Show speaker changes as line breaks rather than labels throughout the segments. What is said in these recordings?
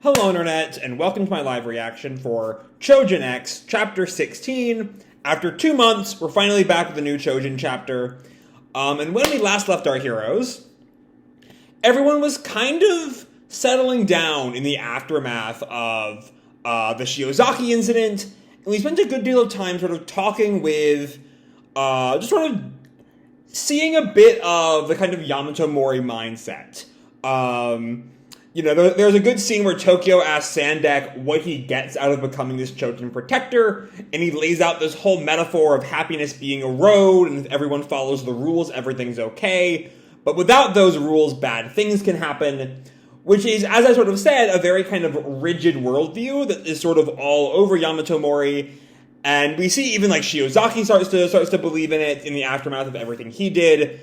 Hello Internet, and welcome to my live reaction for Choujin X, Chapter 16. After 2 months, we're finally back with a new Choujin chapter. And when we last left our heroes, everyone was kind of settling down in the aftermath of the Shiozaki incident, and we spent a good deal of time sort of talking with, just sort of seeing a bit of the kind of Yamato Mori mindset. There's a good scene where Tokio asks Sandek what he gets out of becoming this Choujin protector, and he lays out this whole metaphor of happiness being a road, and if everyone follows the rules, everything's okay. But without those rules, bad things can happen, which is, as I sort of said, a very kind of rigid worldview that is sort of all over Yamato Mori, and we see even like Shiozaki starts to believe in it in the aftermath of everything he did.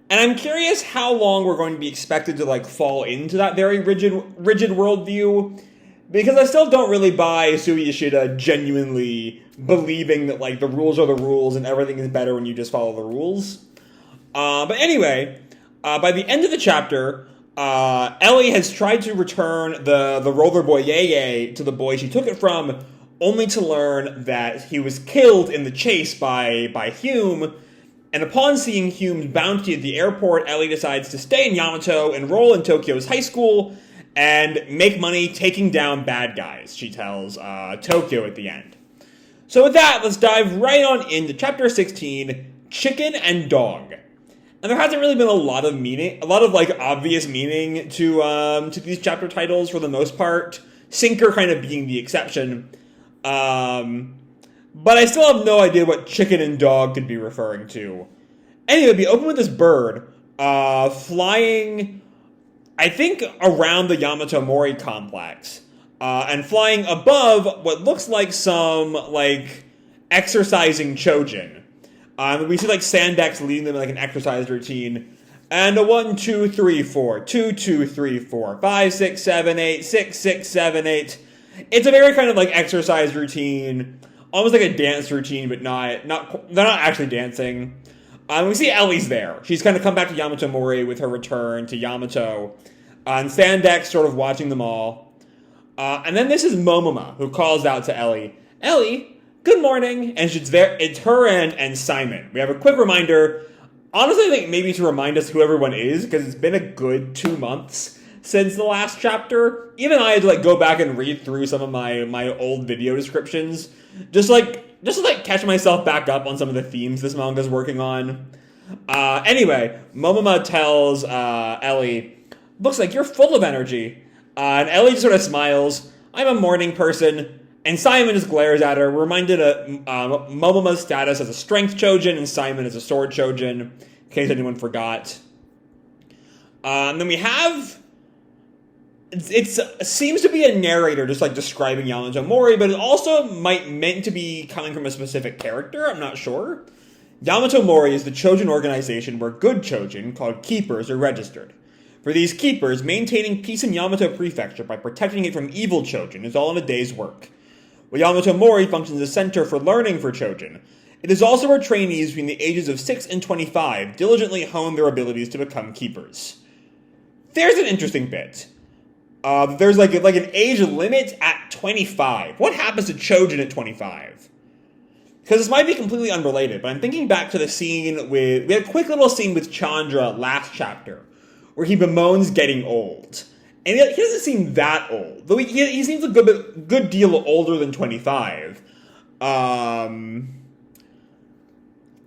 And I'm curious how long we're going to be expected to, like, fall into that very rigid worldview, because I still don't really buy Sui Ishida genuinely believing that, like, the rules are the rules and everything is better when you just follow the rules. But anyway, by the end of the chapter, Ellie has tried to return the roller boy Yeye to the boy she took it from, only to learn that he was killed in the chase by Hume. And upon seeing Hume's bounty at the airport, Ellie decides to stay in Yamato, enroll in Tokyo's high school, and make money taking down bad guys, she tells Tokyo at the end. So with that, let's dive right on into Chapter 16, Chicken and Dog. And there hasn't really been a lot of like obvious meaning to these chapter titles for the most part, Sinker kind of being the exception. But I still have no idea what chicken and dog could be referring to. Anyway, we open with this bird flying, I think, around the Yamato Mori complex. And flying above what looks like some, like, exercising Choujin. We see, like, Sandex leading them in, like, an exercise routine. And a 1, 2, 3, 4, 2, 2, 3, 4, 5, 6, 7, 8, 6, 6, 7, 8. It's a very kind of, like, exercise routine. Almost like a dance routine, but they're not actually dancing. We see Ellie's there. She's kind of come back to Yamato Mori with her return to Yamato. And Sandex sort of watching them all. And then this is Momoma, who calls out to Ellie, "Ellie, good morning." And she's there. It's her and Simon. We have a quick reminder. Honestly, I think maybe to remind us who everyone is, because it's been a good 2 months since the last chapter. Even I had to, like, go back and read through some of my old video descriptions. Just to catch myself back up on some of the themes this manga's working on. Anyway, Momoma tells Ellie, "Looks like you're full of energy." And Ellie just sort of smiles. "I'm a morning person." And Simon just glares at her, reminded of Momoma's status as a strength Choujin and Simon as a sword Choujin, in case anyone forgot. And then we have... It seems to be a narrator just, like, describing Yamato Mori, but it also might meant to be coming from a specific character, I'm not sure. Yamato Mori is the Choujin organization where good Choujin, called Keepers, are registered. For these Keepers, maintaining peace in Yamato Prefecture by protecting it from evil Choujin is all in a day's work. While Yamato Mori functions as a center for learning for Choujin, it is also where trainees between the ages of 6 and 25 diligently hone their abilities to become Keepers. There's an interesting bit. There's like an age limit at 25. What happens to Choujin at 25? Because this might be completely unrelated, but I'm thinking back to the scene we had a quick little scene with Chandra last chapter, where he bemoans getting old. And he doesn't seem that old, though he seems a good deal older than 25. So I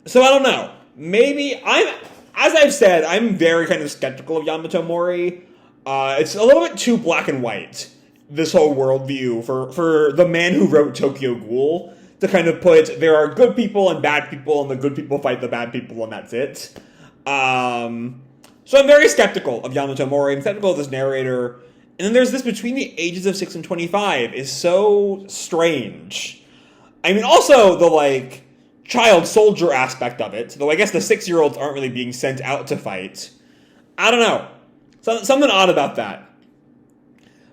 don't know. Maybe as I've said, I'm very kind of skeptical of Yamato Mori. It's a little bit too black and white, this whole worldview, for the man who wrote Tokyo Ghoul, to kind of put, there are good people and bad people, and the good people fight the bad people, and that's it. So I'm very skeptical of Yamato Mori, I'm skeptical of this narrator, and then there's this between the ages of 6 and 25 is so strange. I mean, also the, like, child soldier aspect of it, though I guess the 6-year-olds aren't really being sent out to fight. I don't know. Something odd about that.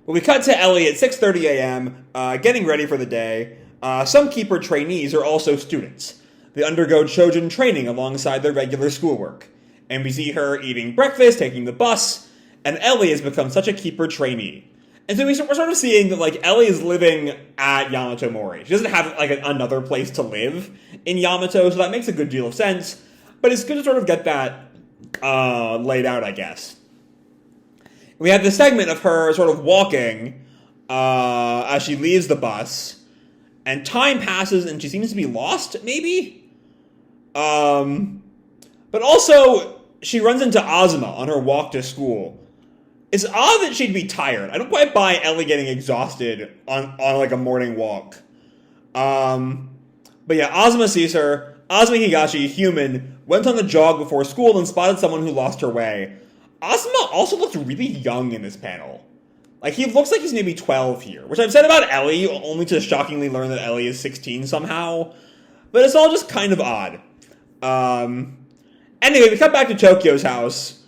But we cut to Ellie at 6:30 a.m., getting ready for the day. Some Keeper trainees are also students. They undergo Choujin training alongside their regular schoolwork. And we see her eating breakfast, taking the bus, and Ellie has become such a keeper trainee. And so we're sort of seeing that, like, Ellie is living at Yamato Mori. She doesn't have, like, another place to live in Yamato, so that makes a good deal of sense. But it's good to sort of get that laid out, I guess. We have this segment of her sort of walking as she leaves the bus, and time passes and she seems to be lost, maybe? But also, she runs into Azuma on her walk to school. It's odd that she'd be tired. I don't quite buy Ellie getting exhausted on like a morning walk. But yeah, Azuma sees her. Azuma Higashi, human, went on a jog before school and spotted someone who lost her way. Azuma also looks really young in this panel. Like, he looks like he's maybe 12 here, which I've said about Ellie, only to shockingly learn that Ellie is 16 somehow. But it's all just kind of odd. Anyway, we come back to Tokyo's house.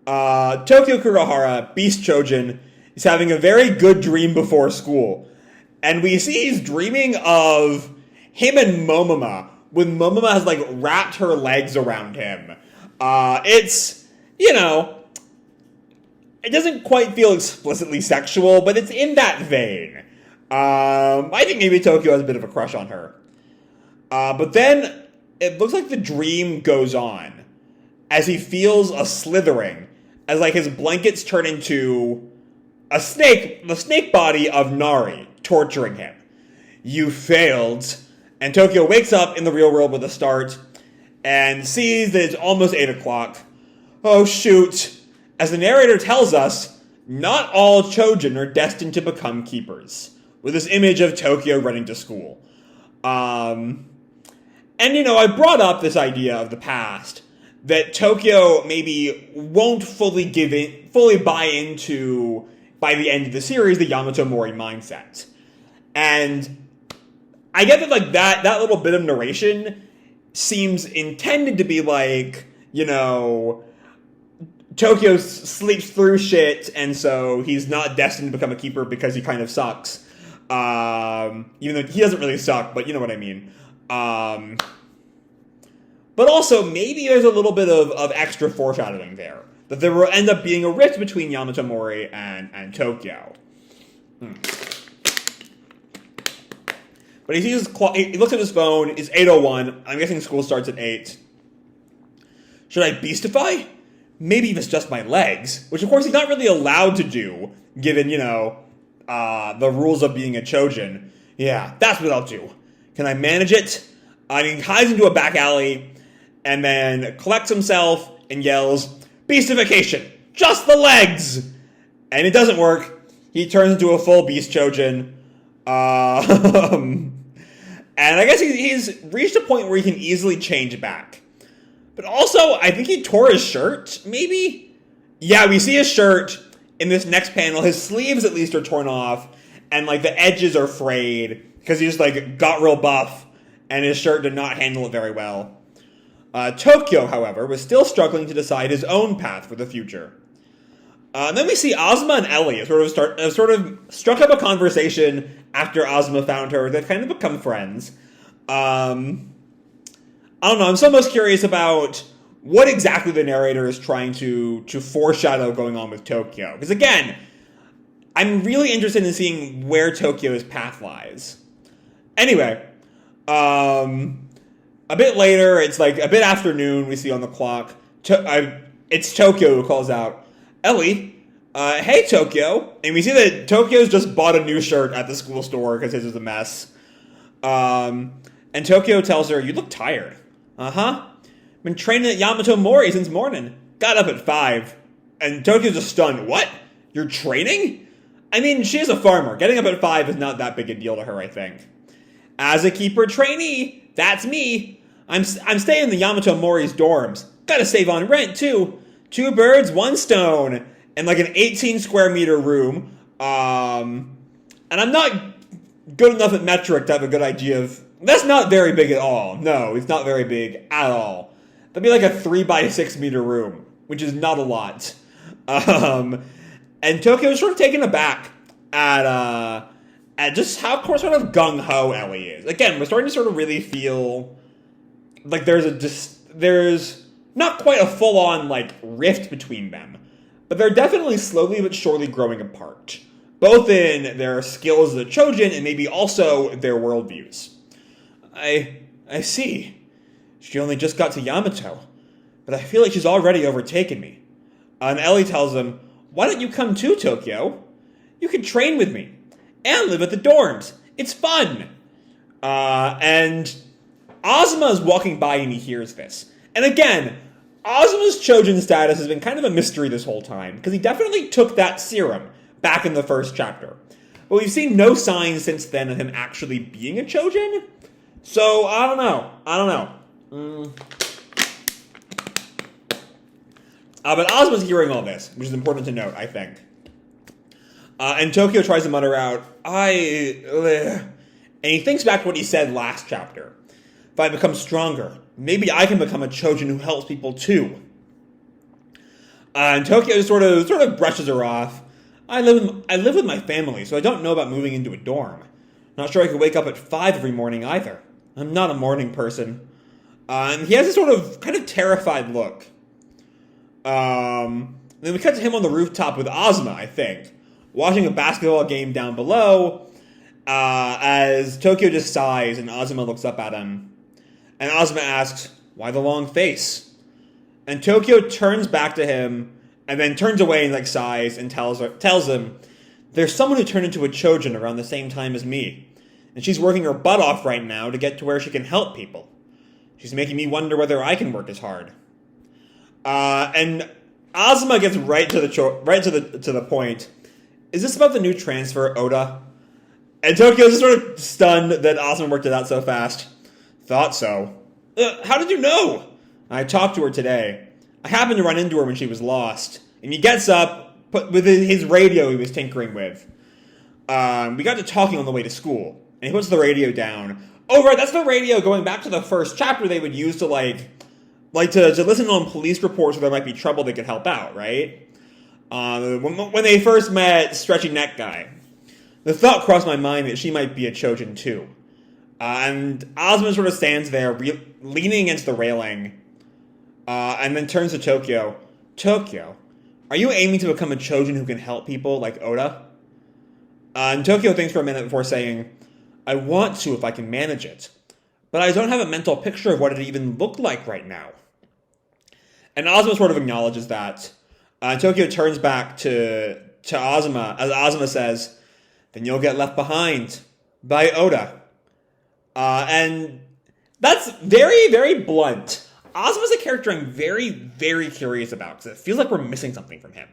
Tokyo Kurohara, Beast Choujin, is having a very good dream before school. And we see he's dreaming of him and Momoma, when Momoma has, like, wrapped her legs around him. It's, you know, it doesn't quite feel explicitly sexual, but it's in that vein. I think maybe Tokyo has a bit of a crush on her. But then it looks like the dream goes on as he feels a slithering, as, like, his blankets turn into a snake, the snake body of Nari, torturing him. You failed. And Tokyo wakes up in the real world with a start and sees that it's almost 8 o'clock. Oh, shoot. As the narrator tells us, not all Choujin are destined to become keepers, with this image of Tokyo running to school. And, you know, I brought up this idea of the past, that Tokyo maybe won't fully buy into, by the end of the series, the Yamato Mori mindset. And I get that, like, that little bit of narration seems intended to be like, you know, Tokyo sleeps through shit, and so he's not destined to become a keeper because he kind of sucks. Even though he doesn't really suck, but you know what I mean. But also, maybe there's a little bit of extra foreshadowing there. That there will end up being a rift between Yamato Mori and Tokyo. But he sees his clock, he looks at his phone, it's 8:01, I'm guessing school starts at 8. Should I beastify? Maybe if it's just my legs, which of course he's not really allowed to do, given, you know, the rules of being a Choujin. Yeah, that's what I'll do. Can I manage it? He hides into a back alley, and then collects himself and yells, "Beastification! Just the legs!" And it doesn't work. He turns into a full Beast Choujin. And I guess he's reached a point where he can easily change back. But also, I think he tore his shirt, maybe? Yeah, we see his shirt in this next panel. His sleeves, at least, are torn off, and, like, the edges are frayed, because he just, like, got real buff, and his shirt did not handle it very well. Tokyo, however, was still struggling to decide his own path for the future. And then we see Azuma and Ellie sort of struck up a conversation after Azuma found her. They've kind of become friends. I don't know, I'm so most curious about what exactly the narrator is trying to foreshadow going on with Tokyo. Because again, I'm really interested in seeing where Tokyo's path lies. Anyway, a bit later, it's like a bit after noon, we see on the clock, it's Tokyo who calls out, "Ellie, hey Tokyo." And we see that Tokyo's just bought a new shirt at the school store because his is a mess. And Tokyo tells her, "You look tired." "Uh-huh. Been training at Yamato Mori since morning. Got up at 5. And Tokyo's just stunned. "What? You're training?" I mean, she is a farmer. Getting up at 5 is not that big a deal to her, I think. "As a keeper trainee, that's me. I'm staying in the Yamato Mori's dorms. Gotta save on rent, too. 2 birds, 1 stone. And like an 18 square meter room. And I'm not good enough at metric to have a good idea of... That's not very big at all. No, it's not very big at all. That'd be like a 3x6 meter room, which is not a lot. And Tokyo was sort of taken aback at just how sort of gung-ho Ellie is. Again, we're starting to sort of really feel like there's not quite a full-on, like, rift between them. but they're definitely slowly but surely growing apart, both in their skills as a Choujin and maybe also their worldviews. I see. She only just got to Yamato, but I feel like she's already overtaken me. And Ellie tells him, why don't you come to Tokyo? You can train with me and live at the dorms. It's fun. And Azuma is walking by and he hears this. And again, Azuma's Choujin status has been kind of a mystery this whole time, because he definitely took that serum back in the first chapter. But we've seen no signs since then of him actually being a Choujin. So, I don't know. But Azuma's hearing all this, which is important to note, I think. And Tokio tries to mutter out, and he thinks back to what he said last chapter. If I become stronger, maybe I can become a Choujin who helps people too. And Tokio sort of brushes her off. I live with my family, so I don't know about moving into a dorm. Not sure I could wake up at 5 every morning either. I'm not a morning person. And he has this sort of kind of terrified look. Then we cut to him on the rooftop with Azuma, I think, watching a basketball game down below, as Tokio just sighs and Azuma looks up at him. And Azuma asks, why the long face? And Tokio turns back to him, and then turns away and sighs and tells him, there's someone who turned into a Choujin around the same time as me, and she's working her butt off right now to get to where she can help people. She's making me wonder whether I can work as hard. And Azuma gets right to the point. Is this about the new transfer, Oda? And Tokyo's just sort of stunned that Azuma worked it out so fast. Thought so. How did you know? I talked to her today. I happened to run into her when she was lost. And he gets up, with his radio he was tinkering with. We got to talking on the way to school. And he puts the radio down. Oh, right, that's the radio going back to the first chapter they would use to, to listen on police reports where there might be trouble they could help out, right? When they first met Stretchy Neck Guy, the thought crossed my mind that she might be a Choujin too. And Azuma sort of stands there, leaning against the railing, and then turns to Tokio. Tokio, are you aiming to become a Choujin who can help people like Oda? And Tokio thinks for a minute before saying, I want to if I can manage it, but I don't have a mental picture of what it even looked like right now. And Azuma sort of acknowledges that. Tokio turns back to Azuma, as Azuma says, then you'll get left behind by Oda. And that's very, very blunt. Azuma's a character I'm very, very curious about, because it feels like we're missing something from him.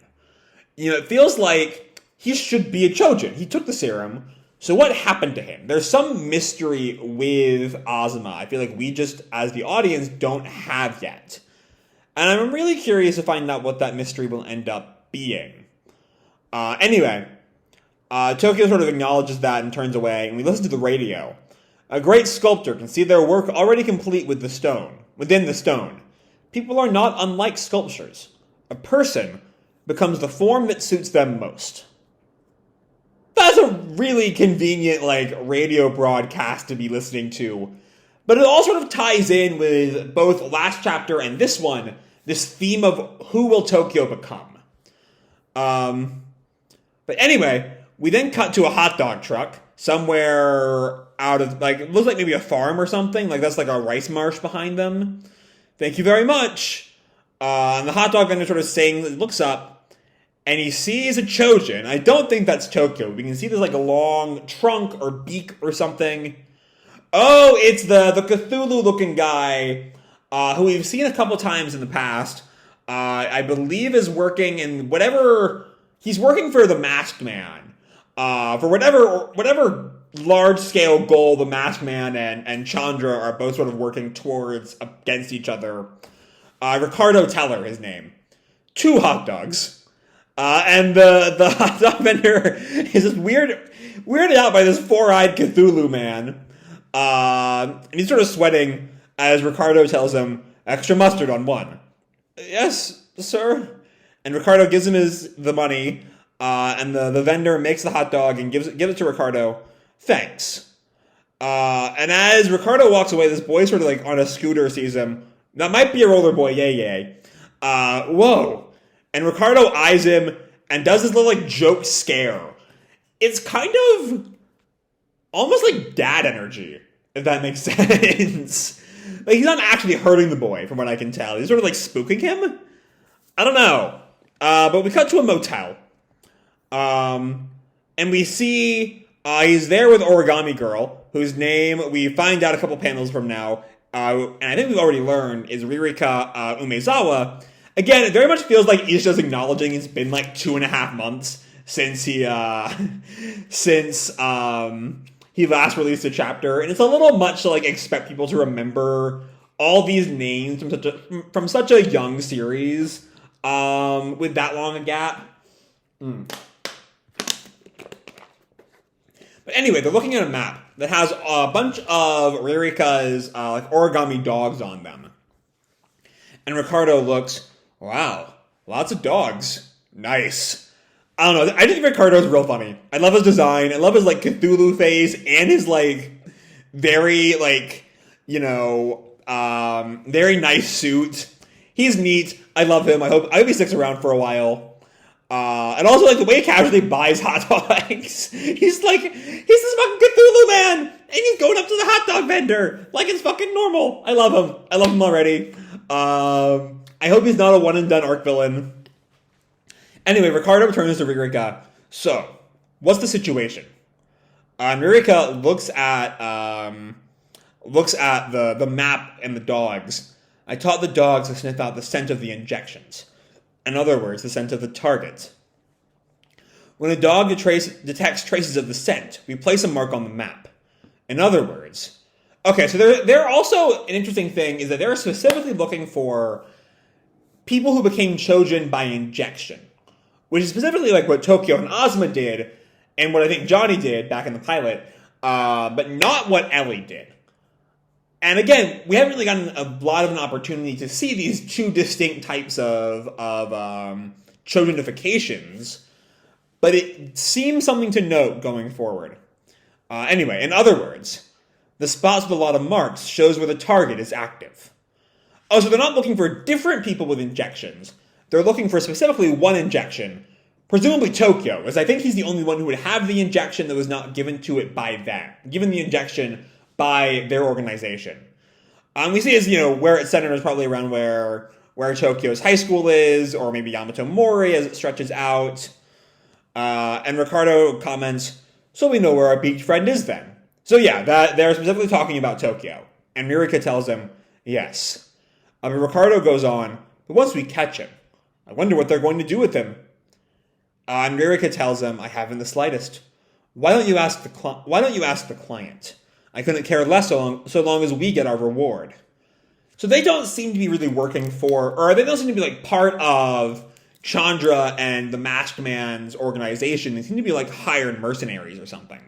It feels like he should be a Choujin. He took the serum, so what happened to him? There's some mystery with Azuma I feel like we just, as the audience, don't have yet. And I'm really curious to find out what that mystery will end up being. Anyway, Tokio sort of acknowledges that and turns away, and we listen to the radio. A great sculptor can see their work already complete within the stone. People are not unlike sculptures. A person becomes the form that suits them most. That's a really convenient, radio broadcast to be listening to. But it all sort of ties in with both last chapter and this one, this theme of who will Tokio become. But anyway, we then cut to a hot dog truck somewhere out of, it looks like maybe a farm or something. That's a rice marsh behind them. Thank you very much. And the hot dog vendor sort of looks up, and he sees a Choujin. I don't think that's Tokio. We can see there's a long trunk or beak or something. Oh, it's the Cthulhu-looking guy, who we've seen a couple times in the past. I believe is working in whatever... He's working for the Masked Man. For whatever large-scale goal the Masked Man and Chandra are both sort of working towards against each other. Ricardo Teller, his name. 2 hot dogs. And the hot dog vendor is just weirded out by this 4-eyed Cthulhu man. And he's sort of sweating as Ricardo tells him, extra mustard on 1. Yes, sir. And Ricardo gives him the money, and the vendor makes the hot dog and gives it to Ricardo. Thanks. And as Ricardo walks away, this boy sort of on a scooter sees him. That might be a roller boy, yay. Whoa. And Ricardo eyes him and does this little, like, joke scare. It's kind of almost like dad energy, if that makes sense. Like, he's not actually hurting the boy, from what I can tell. He's sort of, like, spooking him. I don't know. But we cut to a motel. And we see he's there with Origami Girl, whose name we find out a couple panels from now, and I think we've already learned, is Ririka Umezawa. Again, it very much feels like Isha's acknowledging it's been like 2.5 months since he last released a chapter, and it's a little much to like expect people to remember all these names from such a young series with that long a gap. But anyway, they're looking at a map that has a bunch of Ririka's like origami dogs on them. And Ricardo looks, wow, lots of dogs. Nice. I don't know, I think Ricardo's real funny. I love his design. I love his like Cthulhu face and his like very like, you know, very nice suit. He's neat. I love him. I hope he sticks around for a while. And also, like, the way he casually buys hot dogs. He's this fucking Cthulhu man! And he's going up to the hot dog vendor! Like it's fucking normal! I love him. I love him already. I hope he's not a one-and-done arc villain. Anyway, Ricardo returns to Ririka. So, what's the situation? Ririka looks at the map and the dogs. I taught the dogs to sniff out the scent of the injections. In other words, the scent of the target. When a dog detects traces of the scent, we place a mark on the map. In other words, okay, so they're also, an interesting thing is that they're specifically looking for people who became Choujin by injection, which is specifically like what Tokio and Azuma did, and what I think Johnny did back in the pilot, but not what Ellie did. And again, we haven't really gotten a lot of an opportunity to see these two distinct types of Choujinifications, but it seems something to note going forward. Anyway, in other words, the spots with a lot of marks shows where the target is active. Oh, so they're not looking for different people with injections. They're looking for specifically one injection, presumably Tokio, as I think he's the only one who would have the injection that was not given to it by them. Given the injection by their organization. We see as, you know, where it's centered is probably around where Tokyo's high school is, or maybe Yamato Mori as it stretches out. And Ricardo comments, so we know where our beach friend is then. So yeah, that they're specifically talking about Tokio. And Ririka tells him, yes. But Ricardo goes on, but once we catch him, I wonder what they're going to do with him. And Ririka tells him, I haven't the slightest. Why don't you ask the client? I couldn't care less so long as we get our reward. So they don't seem to be really working for, or they don't seem to be like part of Chandra and the Masked Man's organization. They seem to be like hired mercenaries or something.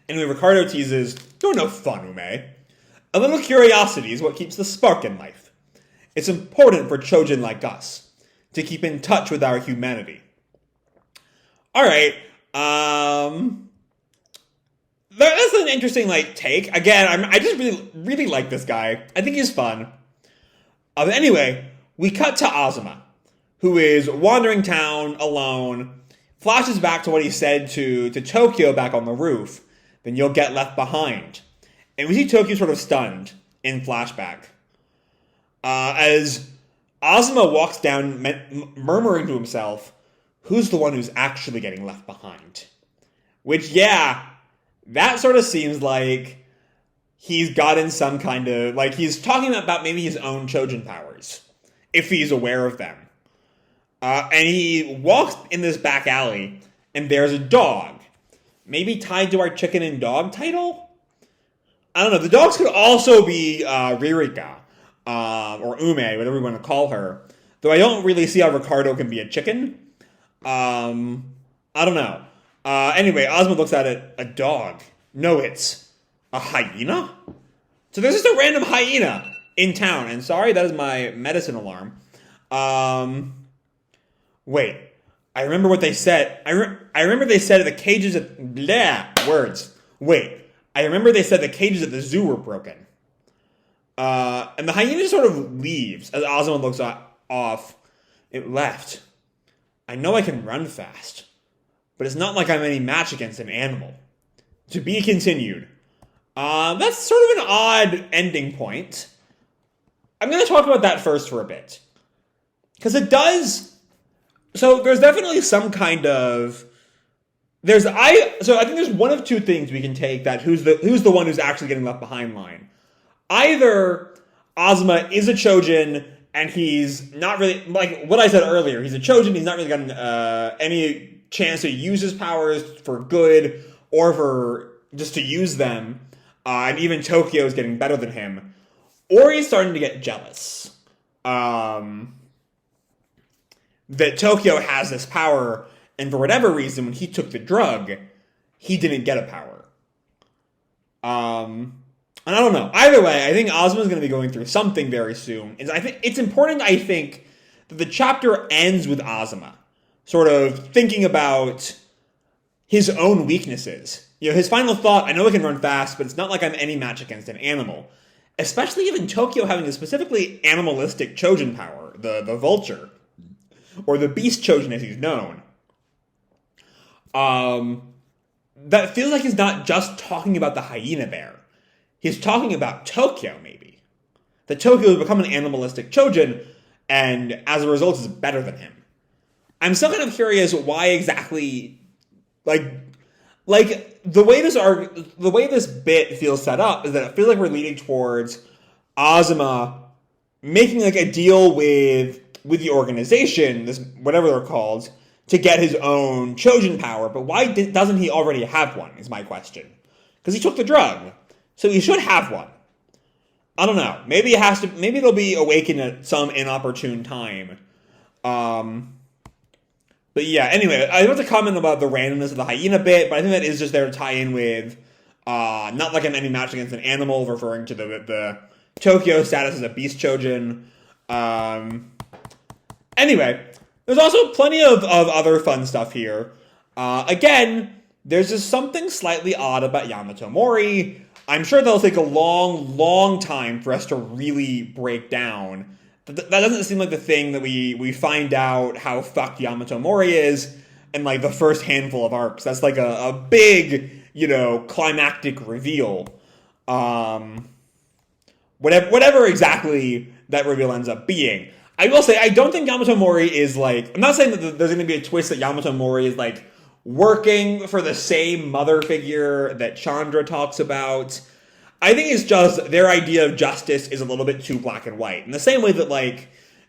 Anyway, Ricardo teases, you're no fun, Ume. A little curiosity is what keeps the spark in life. It's important for Choujin like us to keep in touch with our humanity. Alright. That's an interesting like take. Again, I just really like this guy. I think he's fun. But anyway, we cut to Azuma, who is wandering town alone. Flashes back to what he said to Tokio back on the roof. Then you'll get left behind, and we see Tokio sort of stunned in flashback as Azuma walks down, murmuring to himself, who's the one who's actually getting left behind? Which, yeah, that sort of seems like he's gotten some kind of, like, he's talking about maybe his own Choujin powers, if he's aware of them. And he walks in this back alley, and there's a dog, maybe tied to our chicken and dog title? I don't know, the dogs could also be Ririka, or Ume, whatever we want to call her, though I don't really see how Ricardo can be a chicken. I don't know. Anyway, Azuma looks at it, a dog. No, it's a hyena? So there's just a random hyena in town, and sorry, that is my medicine alarm. Wait, I remember what they said. I remember they said the cages at, words. Wait, I remember they said the cages at the zoo were broken. And the hyena sort of leaves as Azuma looks off. It left. I know I can run fast, but it's not like I'm any match against an animal. To be continued. That's sort of an odd ending point. I'm going to talk about that first for a bit. Because it does... So there's definitely some kind of... So I think there's one of two things we can take that who's the one who's actually getting left behind line. Either Azuma is a Choujin and he's not really, like what I said earlier, he's a Choujin, he's not really gotten any chance to use his powers for good or for just to use them, and even Tokio is getting better than him, or he's starting to get jealous that Tokio has this power, and for whatever reason, when he took the drug, he didn't get a power. And I don't know. Either way, I think Azuma's going to be going through something very soon. And I think it's important, that the chapter ends with Azuma sort of thinking about his own weaknesses. You know, his final thought, I know I can run fast, but it's not like I'm any match against an animal. Especially even Tokio having a specifically animalistic Choujin power, the vulture. Or the beast Choujin as he's known. That feels like he's not just talking about the hyena bear. He's talking about Tokio, maybe. That Tokio has become an animalistic Choujin, and as a result is better than him. I'm still kind of curious why exactly, the way this bit feels set up is that it feels like we're leading towards Azuma making like a deal with the organization, this whatever they're called, to get his own Choujin power. But why doesn't he already have one? Is my question. Because he took the drug. So he should have one. I don't know. Maybe it'll be awakened at some inopportune time. But yeah, anyway, I want to comment about the randomness of the hyena bit, but I think that is just there to tie in with not like any match against an animal, referring to the Tokio status as a beast Choujin. Anyway, there's also plenty of other fun stuff here. Again, there's just something slightly odd about Yamato Mori. I'm sure that'll take a long, long time for us to really break down. That doesn't seem like the thing that we find out how fucked Yamato Mori is in like the first handful of arcs. That's like a big, climactic reveal. Whatever exactly that reveal ends up being. I will say, I don't think Yamato Mori is like... I'm not saying that there's going to be a twist that Yamato Mori is like working for the same mother figure that Chandra talks about. I think it's just their idea of justice is a little bit too black and white. In the same way that,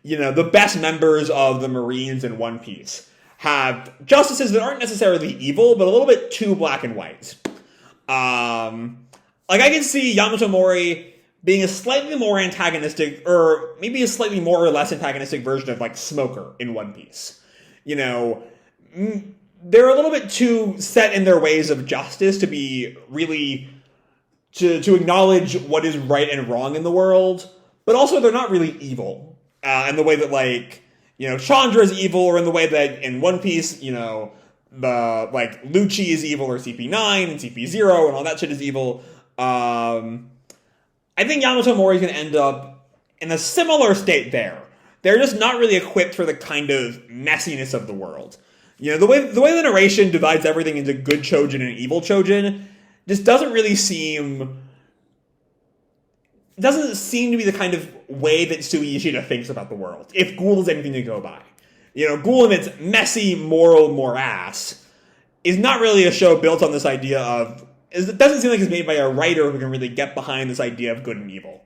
the best members of the Marines in One Piece have justices that aren't necessarily evil, but a little bit too black and white. I can see Yamato Mori being a slightly more antagonistic, or maybe a slightly more or less antagonistic version of, Smoker in One Piece. They're a little bit too set in their ways of justice to be really... to acknowledge what is right and wrong in the world, but also they're not really evil. In the way that, Chandra is evil, or in the way that in One Piece, Lucci is evil, or CP9 and CP0 and all that shit is evil. I think Yamato Mori is going to end up in a similar state there. They're just not really equipped for the kind of messiness of the world. The way the narration divides everything into good Choujin and evil Choujin just doesn't seem to be the kind of way that Sui Ishida thinks about the world, if Ghoul is anything to go by. Ghoul in its messy moral morass is not really a show built on this idea of... It doesn't seem like it's made by a writer who can really get behind this idea of good and evil.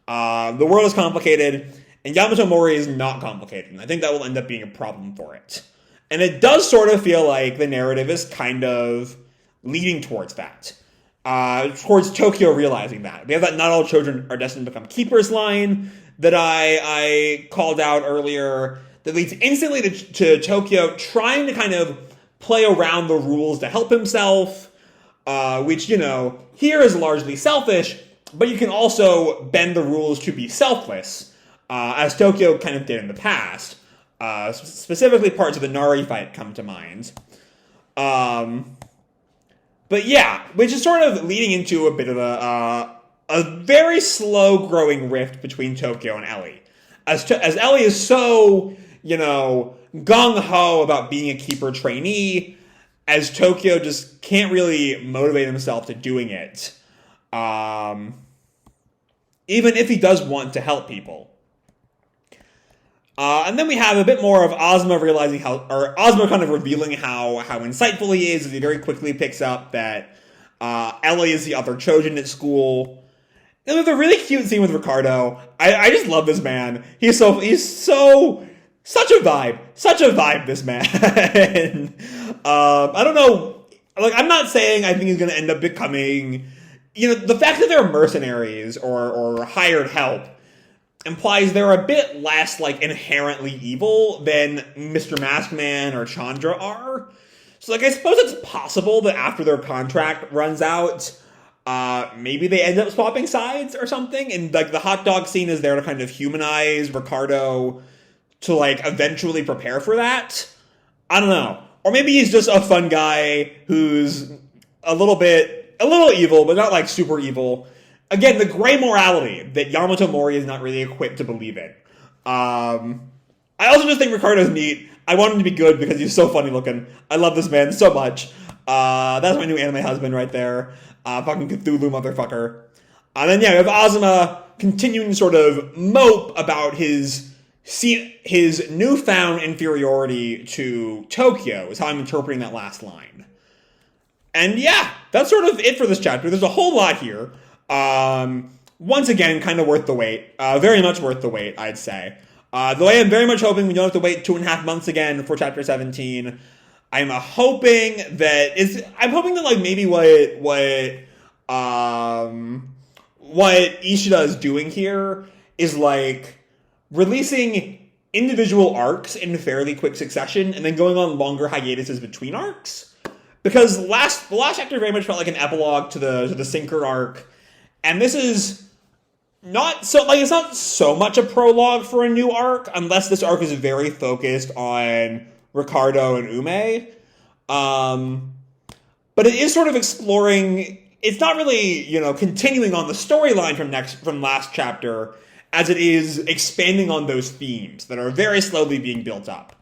The world is complicated, and Yamato Mori is not complicated, and I think that will end up being a problem for it. And it does sort of feel like the narrative is kind of leading towards that. Towards Tokio realizing that. We have that not all children are destined to become keepers line that I called out earlier, that leads instantly to Tokio trying to kind of play around the rules to help himself, which, here is largely selfish, but you can also bend the rules to be selfless, as Tokio kind of did in the past. Specifically parts of the Nari fight come to mind. But yeah, which is sort of leading into a bit of a very slow-growing rift between Tokio and Ellie. As Ellie is so, gung-ho about being a keeper trainee, as Tokio just can't really motivate himself to doing it. Even if he does want to help people. And then we have a bit more of Azuma Azuma kind of revealing how insightful he is, as he very quickly picks up that Ellie is the other Choujin at school. And there's a really cute scene with Ricardo. I just love this man. He's such a vibe, this man. I don't know, I'm not saying I think he's going to end up becoming, the fact that they're mercenaries or hired help implies they're a bit less, inherently evil than Mr. Maskman or Chandra are. So, I suppose it's possible that after their contract runs out, maybe they end up swapping sides or something, and, the hot dog scene is there to kind of humanize Ricardo to, eventually prepare for that. I don't know. Or maybe he's just a fun guy who's a little evil, but not, super evil. Again, the gray morality that Yamato Mori is not really equipped to believe in. I also just think Ricardo's neat. I want him to be good because he's so funny looking. I love this man so much. That's my new anime husband right there. Fucking Cthulhu motherfucker. And then, we have Azuma continuing to sort of mope about his newfound inferiority to Tokio, is how I'm interpreting that last line. And yeah, that's sort of it for this chapter. There's a whole lot here. Once again, kind of worth the wait. Very much worth the wait, I'd say. Though I am very much hoping we don't have to wait 2.5 months again for chapter 17. I'm hoping that maybe what Ishida is doing here is releasing individual arcs in fairly quick succession and then going on longer hiatuses between arcs. Because the last chapter very much felt like an epilogue to the Sinker arc. And this is not so, it's not so much a prologue for a new arc, unless this arc is very focused on Ricardo and Ume. But it is sort of exploring, it's not really, continuing on the storyline from last chapter, as it is expanding on those themes that are very slowly being built up.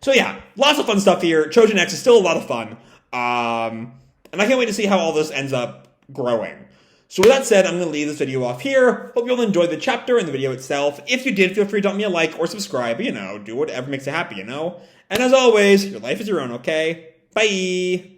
So yeah, lots of fun stuff here. Choujin X is still a lot of fun. And I can't wait to see how all this ends up growing. So with that said, I'm going to leave this video off here. Hope you all enjoyed the chapter and the video itself. If you did, feel free to drop me a like or subscribe. Do whatever makes you happy, And as always, your life is your own, okay? Bye!